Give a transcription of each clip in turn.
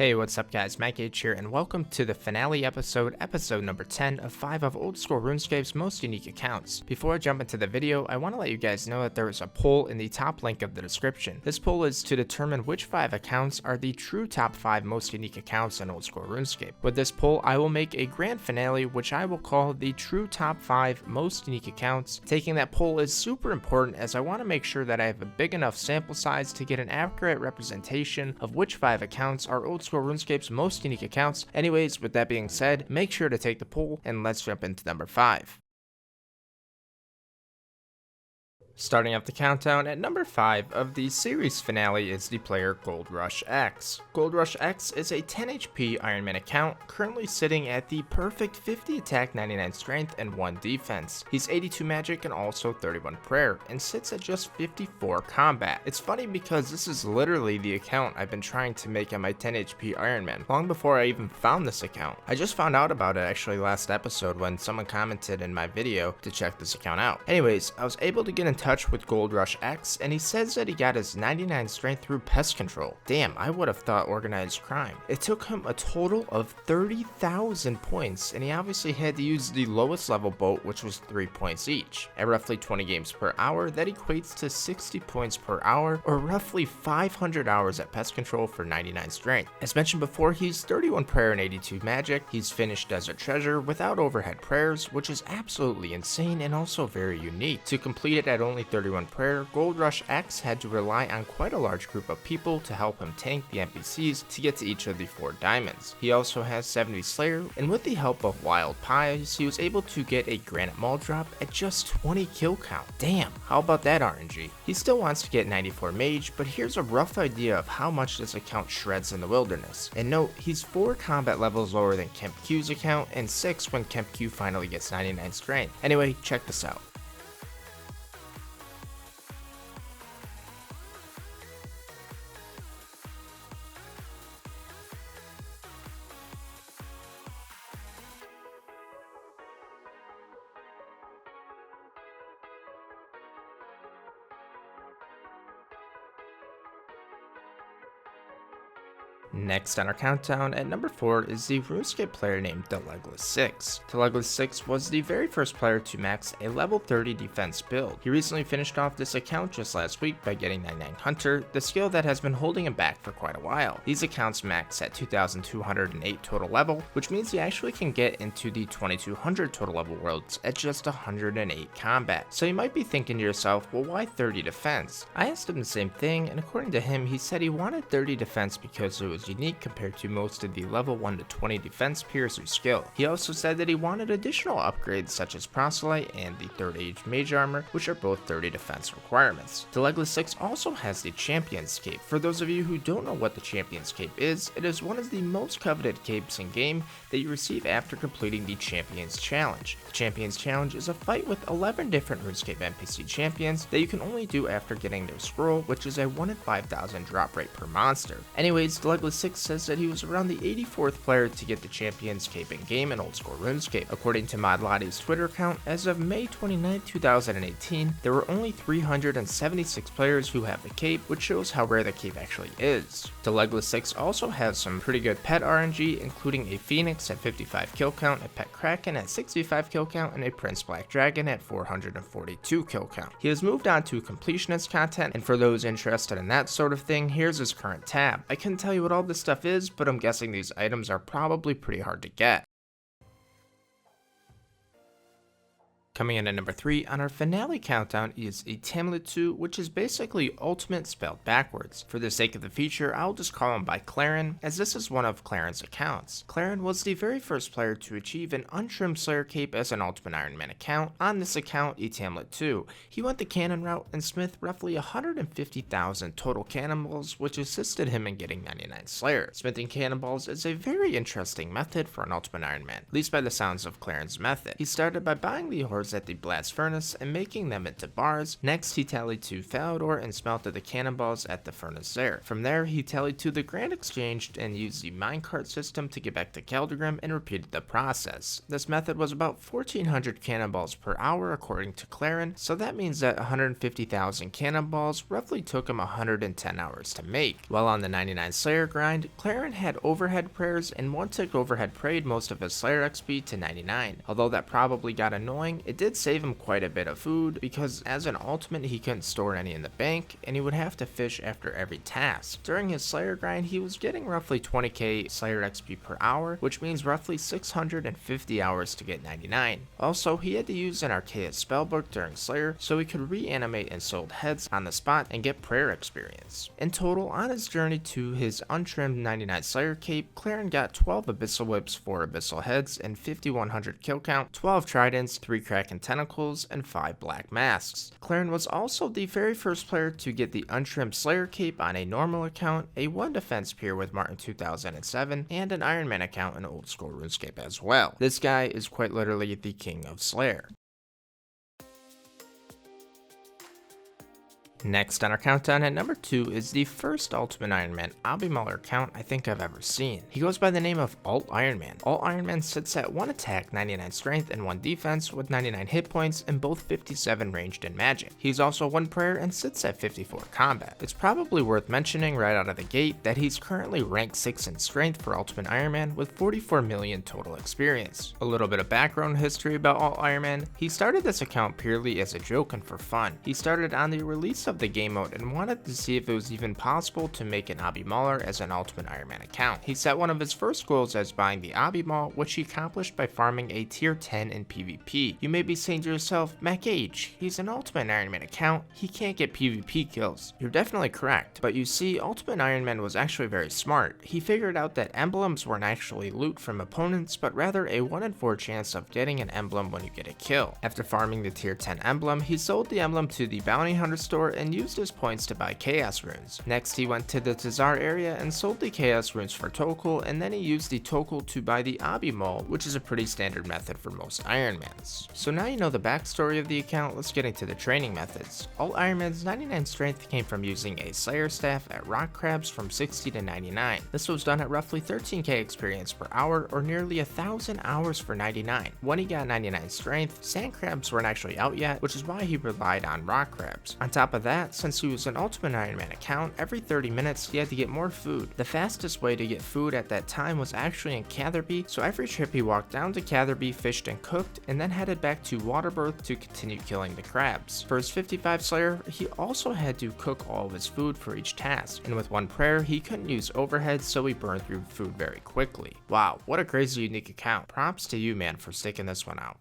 Hey, what's up guys, Maggot here, and welcome to the finale episode number 10 of 5 of old school RuneScape's most unique accounts. Before I jump into the video, I want to let you guys know that there is a poll in the top link of the description. This poll is to determine which 5 accounts are the true top 5 most unique accounts in old school RuneScape. With this poll, I will make a grand finale which I will call the true top 5 most unique accounts. Taking that poll is super important as I want to make sure that I have a big enough sample size to get an accurate representation of which 5 accounts are old school RuneScape's most unique accounts. Anyways, with that being said, make sure to take the poll and let's jump into number 5. Starting off the countdown at number 5 of the series finale is the player Gold Rush X. Gold Rush X is a 10 HP Iron Man account, currently sitting at the perfect 50 attack, 99 strength, and 1 defense. He's 82 magic and also 31 prayer, and sits at just 54 combat. It's funny because this is literally the account I've been trying to make on my 10 HP Iron Man, long before I even found this account. I just found out about it actually last episode when someone commented in my video to check this account out. Anyways, I was able to get in touch with Gold Rush X, and he says that he got his 99 strength through pest control. Damn, I would have thought organized crime. It took him a total of 30,000 points, and he obviously had to use the lowest level boat, which was 3 points each. At roughly 20 games per hour, that equates to 60 points per hour, or roughly 500 hours at pest control for 99 strength. As mentioned before, he's 31 prayer and 82 magic. He's finished Desert Treasure without overhead prayers, which is absolutely insane and also very unique. To complete it at only 31 prayer, Gold Rush X had to rely on quite a large group of people to help him tank the NPCs to get to each of the 4 diamonds. He also has 70 Slayer, and with the help of Wild Pies, he was able to get a Granite Maul drop at just 20 kill count. Damn, how about that RNG? He still wants to get 94 Mage, but here's a rough idea of how much this account shreds in the wilderness. And note, he's 4 combat levels lower than Kemp Q's account, and 6 when Kemp Q finally gets 99 strength. Anyway, check this out. Next on our countdown at number 4 is the Runescape player named Legless6. Legless6 was the very first player to max a level 30 defense build. He recently finished off this account just last week by getting 99 Hunter, the skill that has been holding him back for quite a while. These accounts max at 2208 total level, which means he actually can get into the 2200 total level worlds at just 108 combat. So you might be thinking to yourself, well, why 30 defense? I asked him the same thing, and according to him, he said he wanted 30 defense because it was unique compared to most of the level 1 to 20 defense piercer skill. He also said that he wanted additional upgrades such as Proselyte and the 3rd Age Mage Armor, which are both 30 defense requirements. Legless6 also has the Champion's Cape. For those of you who don't know what the Champion's Cape is, it is one of the most coveted capes in game that you receive after completing the Champion's Challenge. The Champion's Challenge is a fight with 11 different RuneScape NPC champions that you can only do after getting their scroll, which is a 1 in 5,000 drop rate per monster. Anyways, Legless6 says that he was around the 84th player to get the Champion's Cape in game in old school RuneScape. According to ModLotty's Twitter account, as of May 29, 2018, there were only 376 players who have the cape, which shows how rare the cape actually is. Legless6 also has some pretty good pet RNG, including a Phoenix at 55 kill count, a Pet Kraken at 65 kill count, and a Prince Black Dragon at 442 kill count. He has moved on to completionist content, and for those interested in that sort of thing, here's his current tab. I couldn't tell you what all this stuff is, but I'm guessing these items are probably pretty hard to get. Coming in at number 3 on our finale countdown is Itamlet 2, which is basically Ultimate spelled backwards. For the sake of the feature, I'll just call him by Claren, as this is one of Claren's accounts. Claren was the very first player to achieve an untrimmed Slayer cape as an Ultimate Iron Man account. On this account, Itamlet 2, he went the cannon route and smith roughly 150,000 total cannonballs, which assisted him in getting 99 Slayer. Smithing cannonballs is a very interesting method for an Ultimate Iron Man, at least by the sounds of Claren's method. He started by buying the cannonballs at the blast furnace and making them into bars. Next, he tallied to Falador and smelted the cannonballs at the furnace there. From there, he tallied to the Grand Exchange and used the minecart system to get back to Keldegrim and repeated the process. This method was about 1400 cannonballs per hour according to Claren, so that means that 150,000 cannonballs roughly took him 110 hours to make. While on the 99 Slayer grind, Claren had overhead prayers, and one tick overhead prayed most of his Slayer XP to 99. Although that probably got annoying, it did save him quite a bit of food, because as an ultimate he couldn't store any in the bank, and he would have to fish after every task. During his Slayer grind, he was getting roughly 20k Slayer XP per hour, which means roughly 650 hours to get 99. Also, he had to use an Archaeus spellbook during Slayer, so he could reanimate and sold heads on the spot and get prayer experience. In total, on his journey to his untrimmed 99 Slayer cape, Claren got 12 Abyssal Whips, 4 Abyssal Heads, and 5100 kill count, 12 Tridents, 3 Kraken Tentacles, and 5 Black Masks. Claren was also the very first player to get the untrimmed Slayer cape on a normal account, a 1 defense peer with Martin 2007, and an Iron Man account in old school RuneScape as well. This guy is quite literally the king of Slayer. Next on our countdown at number 2 is the first Ultimate Iron Man Abimauler account I think I've ever seen. He goes by the name of Alt Iron Man. Alt Iron Man sits at 1 attack, 99 strength, and 1 defense with 99 hit points and both 57 ranged and magic. He's also 1 prayer and sits at 54 combat. It's probably worth mentioning right out of the gate that he's currently ranked 6 in strength for Ultimate Iron Man with 44 million total experience. A little bit of background history about Alt Iron Man. He started this account purely as a joke and for fun. He started on the release of the game mode and wanted to see if it was even possible to make an Obby Mauler as an Ultimate Iron Man account. He set one of his first goals as buying the Obby Maul, which he accomplished by farming a tier 10 in PvP. You may be saying to yourself, Maggot, he's an Ultimate Iron Man account, he can't get PvP kills. You're definitely correct, but you see, Ultimate Iron Man was actually very smart. He figured out that emblems weren't actually loot from opponents, but rather a 1 in 4 chance of getting an emblem when you get a kill. After farming the tier 10 emblem, he sold the emblem to the bounty hunter store and used his points to buy chaos runes. Next, he went to the Tazar area and sold the chaos runes for Tokul, and then he used the Tokul to buy the Obby Maul, which is a pretty standard method for most Iron Mans. So now you know the backstory of the account, let's get into the training methods. All Iron Man's 99 strength came from using a Slayer staff at rock crabs from 60 to 99. This was done at roughly 13k experience per hour, or nearly 1,000 hours for 99. When he got 99 strength, sand crabs weren't actually out yet, which is why he relied on rock crabs. On top of that, since he was an Ultimate Iron Man account, every 30 minutes he had to get more food. The fastest way to get food at that time was actually in Catherby, so every trip he walked down to Catherby, fished and cooked, and then headed back to Waterbirth to continue killing the crabs. For his 55 Slayer, he also had to cook all of his food for each task, and with 1 prayer, he couldn't use overhead, so he burned through food very quickly. Wow, what a crazy unique account. Props to you, man, for sticking this one out.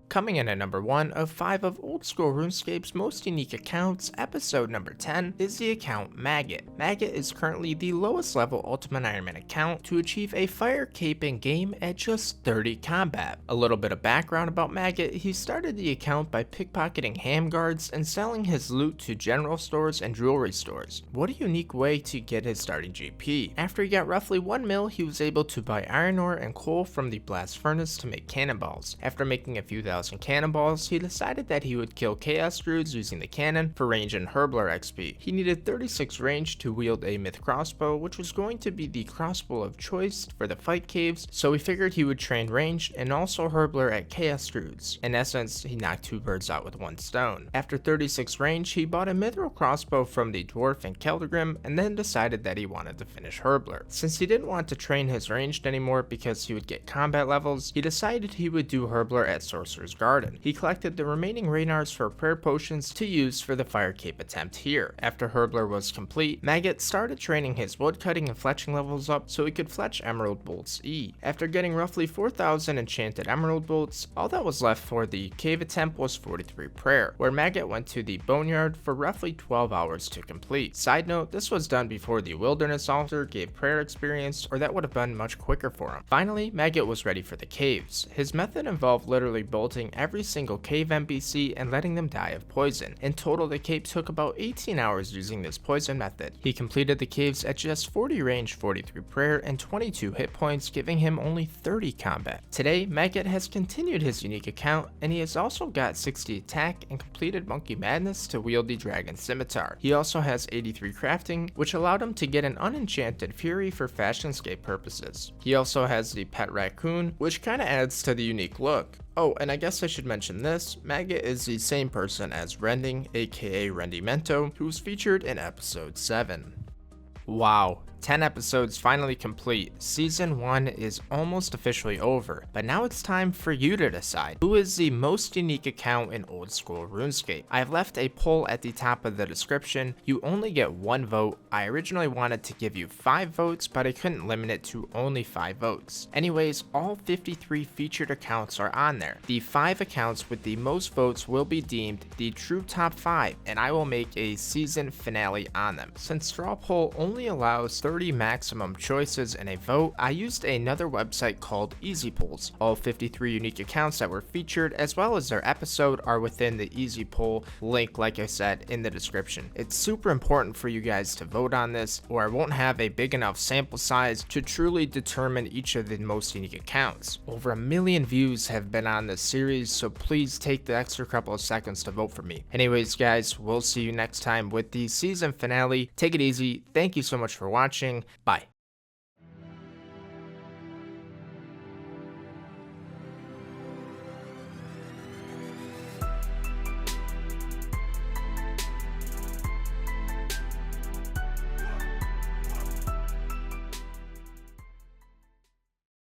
Coming in at number 1 of 5 of old school RuneScape's most unique accounts, episode number 10 is the account Maggot. Maggot is currently the lowest level Ultimate Iron Man account to achieve a fire cape in game at just 30 combat. A little bit of background about Maggot, he started the account by pickpocketing ham guards and selling his loot to general stores and jewelry stores. What a unique way to get his starting GP. After he got roughly 1 mil, he was able to buy iron ore and coal from the blast furnace to make cannonballs. After making a few thousand cannonballs, he decided that he would kill chaos druids using the cannon for range and Herbler XP. He needed 36 range to wield a myth crossbow, which was going to be the crossbow of choice for the fight caves, so he figured he would train ranged and also Herbler at chaos druids. In essence, he knocked 2 birds out with 1 stone. After 36 range, he bought a mithril crossbow from the dwarf in Keldegrim and then decided that he wanted to finish Herbler. Since he didn't want to train his ranged anymore because he would get combat levels, he decided he would do Herbler at Sorcerer's Garden. He collected the remaining Raynars for prayer potions to use for the fire cape attempt here. After Herbler was complete, Maggot started training his woodcutting and fletching levels up so he could fletch Emerald Bolts E. After getting roughly 4,000 enchanted Emerald Bolts, all that was left for the cave attempt was 43 prayer, where Maggot went to the Boneyard for roughly 12 hours to complete. Side note, this was done before the Wilderness Altar gave prayer experience, or that would have been much quicker for him. Finally, Maggot was ready for the caves. His method involved literally bolting hunting every single cave NPC and letting them die of poison. In total, the cave took about 18 hours using this poison method. He completed the caves at just 40 range, 43 prayer, and 22 hit points, giving him only 30 combat. Today, Maggot has continued his unique account, and he has also got 60 attack and completed Monkey Madness to wield the Dragon Scimitar. He also has 83 crafting, which allowed him to get an unenchanted Fury for Fashionscape purposes. He also has the Pet Raccoon, which kinda adds to the unique look. Oh, and I guess I should mention this, Maggot is the same person as Rending, aka Rendimento, who was featured in episode 7. Wow, 10 episodes finally complete. Season 1 is almost officially over, but now it's time for you to decide who is the most unique account in old school RuneScape. I have left a poll at the top of the description. You only get 1 vote. I originally wanted to give you 5 votes, but I couldn't limit it to only 5 votes. Anyways, all 53 featured accounts are on there. The 5 accounts with the most votes will be deemed the true top 5, and I will make a season finale on them. Since straw poll only allows 30 maximum choices in a vote, I used another website called Easy Polls. All 53 unique accounts that were featured as well as their episode are within the Easy Poll link, like I said, in the description. It's super important for you guys to vote on this, or I won't have a big enough sample size to truly determine each of the most unique accounts. Over 1 million views have been on this series, so please take the extra couple of seconds to vote for me. Anyways guys, we'll see you next time with the season finale. Take it easy. Thank you so much for watching. Bye.